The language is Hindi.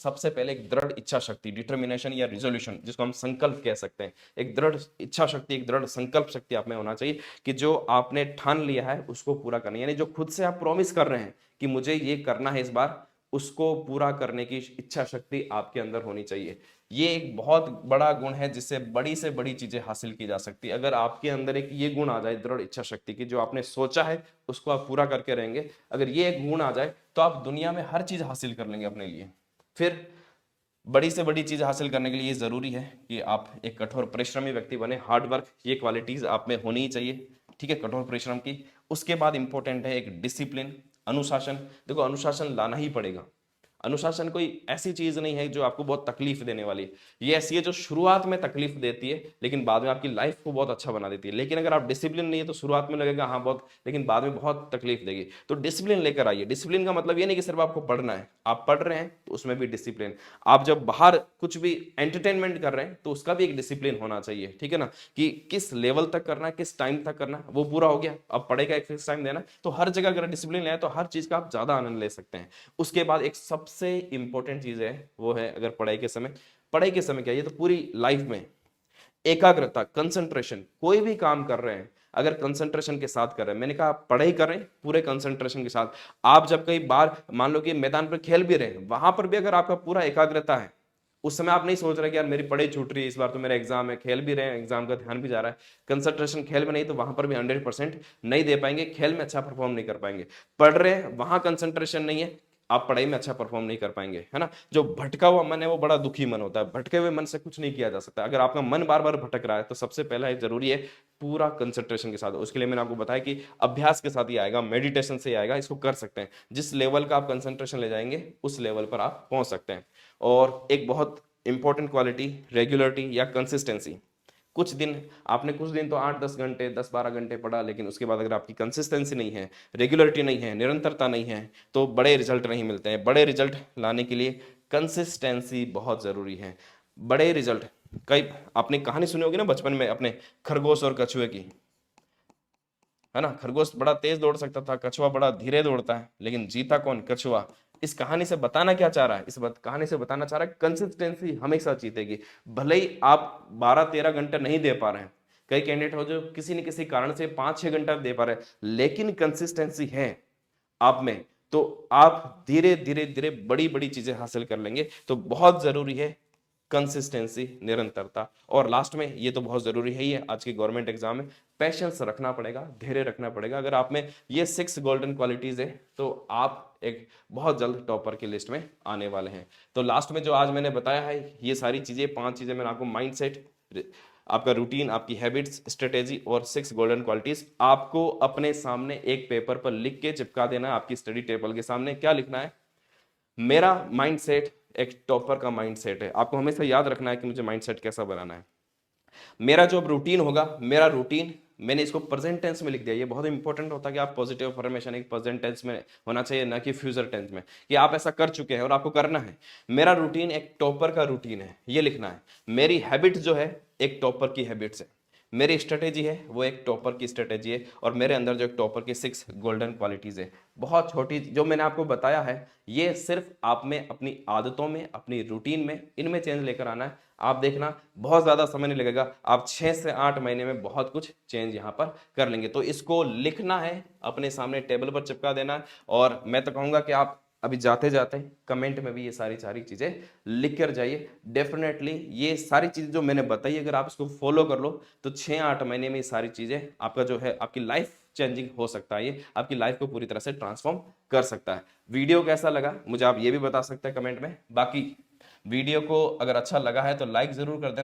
सबसे पहले एक दृढ़ इच्छा शक्ति, डिटर्मिनेशन या रिजोल्यूशन, जिसको हम संकल्प कह सकते हैं, एक दृढ़ इच्छा शक्ति, एक दृढ़ संकल्प शक्ति आप में होना चाहिए कि जो आपने ठान लिया है उसको पूरा करना, यानी जो खुद से आप प्रॉमिस कर रहे हैं कि मुझे ये करना है इस बार, उसको पूरा करने की इच्छा शक्ति आपके अंदर होनी चाहिए। ये एक बहुत बड़ा गुण है जिससे बड़ी से बड़ी चीजें हासिल की जा सकती है। अगर आपके अंदर एक ये गुण आ जाए दृढ़ इच्छा शक्ति की, जो आपने सोचा है उसको आप पूरा करके रहेंगे, अगर ये एक गुण आ जाए तो आप दुनिया में हर चीज हासिल कर लेंगे अपने लिए। फिर बड़ी से बड़ी चीज हासिल करने के लिए ये जरूरी है कि आप एक कठोर परिश्रमी व्यक्ति बने, हार्ड वर्क, ये क्वालिटीज आप में होनी ही चाहिए, ठीक है, कठोर परिश्रम की। उसके बाद इंपॉर्टेंट है एक डिसिप्लिन, अनुशासन। देखो अनुशासन लाना ही पड़ेगा। अनुशासन कोई ऐसी चीज नहीं है जो आपको बहुत तकलीफ देने वाली है, ये ऐसी है जो शुरुआत में तकलीफ देती है लेकिन बाद में आपकी लाइफ को बहुत अच्छा बना देती है। लेकिन अगर आप डिसिप्लिन नहीं है तो शुरुआत में लगेगा हाँ बहुत, लेकिन बाद में बहुत तकलीफ देगी। तो डिसिप्लिन लेकर आइए। डिसिप्लिन का मतलब ये नहीं कि सिर्फ आपको पढ़ना है, आप पढ़ रहे हैं तो उसमें भी डिसिप्लिन, आप जब बाहर कुछ भी एंटरटेनमेंट कर रहे हैं तो उसका भी एक डिसिप्लिन होना चाहिए, ठीक है ना, कि किस लेवल तक करना है, किस टाइम तक करना है, वो पूरा हो गया। अब पढ़ाई का एक फिक्स टाइम देना, तो हर जगह अगर डिसिप्लिन ले तो हर चीज का आप ज्यादा आनंद ले सकते हैं। उसके बाद एक सबसे इंपॉर्टेंट चीज है वो है, अगर पढ़ाई के समय क्या, ये तो पूरी लाइफ में एकाग्रता, कंसंट्रेशन, कोई भी काम कर रहे हैं अगर कंसंट्रेशन के साथ कर रहे हैं, मैंने कहा पढ़ाई कर रहे हैं पूरे कंसंट्रेशन के साथ, आप जब कई बार मान लो कि मैदान पर खेल भी रहे हैं, वहां पर भी अगर आपका पूरा एकाग्रता है, उस समय आप नहीं सोच रहे कि यार मेरी पढ़ाई छूट रही है, इस बार तो मेरा एग्जाम है, खेल भी रहे हैं, एग्जाम का ध्यान भी जा रहा है, कंसंट्रेशन खेल में नहीं, तो वहां पर भी 100% नहीं दे पाएंगे, खेल में अच्छा परफॉर्म नहीं कर पाएंगे। पढ़ रहे हैं वहां कंसंट्रेशन नहीं है, आप पढ़ाई में अच्छा परफॉर्म नहीं कर पाएंगे, है ना। जो भटका हुआ मन है वो बड़ा दुखी मन होता है, भटके हुए मन से कुछ नहीं किया जा सकता। अगर आपका मन बार बार भटक रहा है तो सबसे पहला एक जरूरी है पूरा कंसंट्रेशन के साथ। उसके लिए मैंने आपको बताया कि अभ्यास के साथ ही आएगा, मेडिटेशन से ही आएगा, इसको कर सकते हैं। जिस लेवल का आप कंसंट्रेशन ले जाएंगे उस लेवल पर आप पहुंच सकते हैं। और एक बहुत इंपॉर्टेंट क्वालिटी रेगुलरिटी या कंसिस्टेंसी। कुछ दिन तो 8-10 घंटे 10-12 घंटे पढ़ा, लेकिन उसके बाद अगर आपकी कंसिस्टेंसी नहीं है, रेगुलरिटी नहीं है, निरंतरता नहीं है, तो बड़े रिजल्ट नहीं मिलते हैं। बड़े रिजल्ट लाने के लिए कंसिस्टेंसी बहुत जरूरी है। बड़े रिजल्ट, कई आपने कहानी सुनी होगी ना बचपन में अपने खरगोश और कछुए की, है ना। खरगोश बड़ा तेज दौड़ सकता था, कछुआ बड़ा धीरे दौड़ता है, लेकिन जीता कौन? कछुआ। इस कहानी से बताना क्या चाह रहा है? कहानी से बताना चाह रहा है कंसिस्टेंसी हमेशा जीतेगी। भले ही आप 12-13 घंटे नहीं दे पा रहे हैं, कई कैंडिडेट हो जो किसी न किसी कारण से 5-6 घंटा दे पा रहे हैं, लेकिन कंसिस्टेंसी है आप में, तो आप धीरे धीरे धीरे बड़ी बड़ी चीजें हासिल कर लेंगे। तो बहुत जरूरी है कंसिस्टेंसी, निरंतरता। और लास्ट में ये तो बहुत जरूरी है, ये आज की गवर्नमेंट एग्जाम में पेशेंस रखना पड़ेगा, धैर्य रखना पड़ेगा। अगर आप में ये 6 गोल्डन क्वालिटीज है तो आप एक बहुत जल्द टॉपर की लिस्ट में आने वाले हैं। तो लास्ट में जो आज मैंने बताया है ये सारी चीजें, 5 चीजें मैंने आपको, माइंडसेट, आपका रूटीन, आपकी हैबिट्स, स्ट्रेटेजी और 6 गोल्डन क्वालिटीज, आपको अपने सामने एक पेपर पर लिख के चिपका देना है। आपकी स्टडी टेबल के सामने क्या लिखना है? मेरा माइंडसेट एक टॉपर का माइंडसेट है। आपको हमेशा याद रखना है कि मुझे माइंडसेट कैसा बनाना है। मेरा जो रूटीन होगा, मेरा रूटीन, मैंने इसको प्रेजेंट टेंस में लिख दिया। ये बहुत इंपॉर्टेंट होता है कि आप पॉजिटिव अफर्मेशन एक प्रेजेंट टेंस में होना चाहिए, ना कि फ्यूचर टेंस में, कि आप ऐसा कर चुके हैं और आपको करना है। मेरा रूटीन एक टॉपर का रूटीन है, ये लिखना है। मेरी हैबिट जो है एक टॉपर की हैबिट्स है। मेरी स्ट्रेटेजी है वो एक टॉपर की स्ट्रेटेजी है। और मेरे अंदर जो एक टॉपर की 6 गोल्डन क्वालिटीज है, बहुत छोटी जो मैंने आपको बताया है, ये सिर्फ आप में अपनी आदतों में, अपनी रूटीन में, इनमें चेंज लेकर आना है। आप देखना बहुत ज्यादा समय नहीं लगेगा, आप 6 से 8 महीने में बहुत कुछ चेंज यहां पर कर लेंगे। तो इसको लिखना है, अपने सामने टेबल पर चिपका देना है। और मैं तो कहूंगा कि आप अभी जाते जाते कमेंट में भी ये सारी सारी चीजें लिख कर जाइए। डेफिनेटली ये सारी चीजें जो मैंने बताई, अगर आप इसको फॉलो कर लो तो 6-8 महीने में ये सारी चीजें, आपका जो है आपकी लाइफ चेंजिंग हो सकता है, ये आपकी लाइफ को पूरी तरह से ट्रांसफॉर्म कर सकता है। वीडियो कैसा लगा मुझे आप ये भी बता सकते हैं कमेंट में। बाकी वीडियो को अगर अच्छा लगा है तो लाइक जरूर कर दें।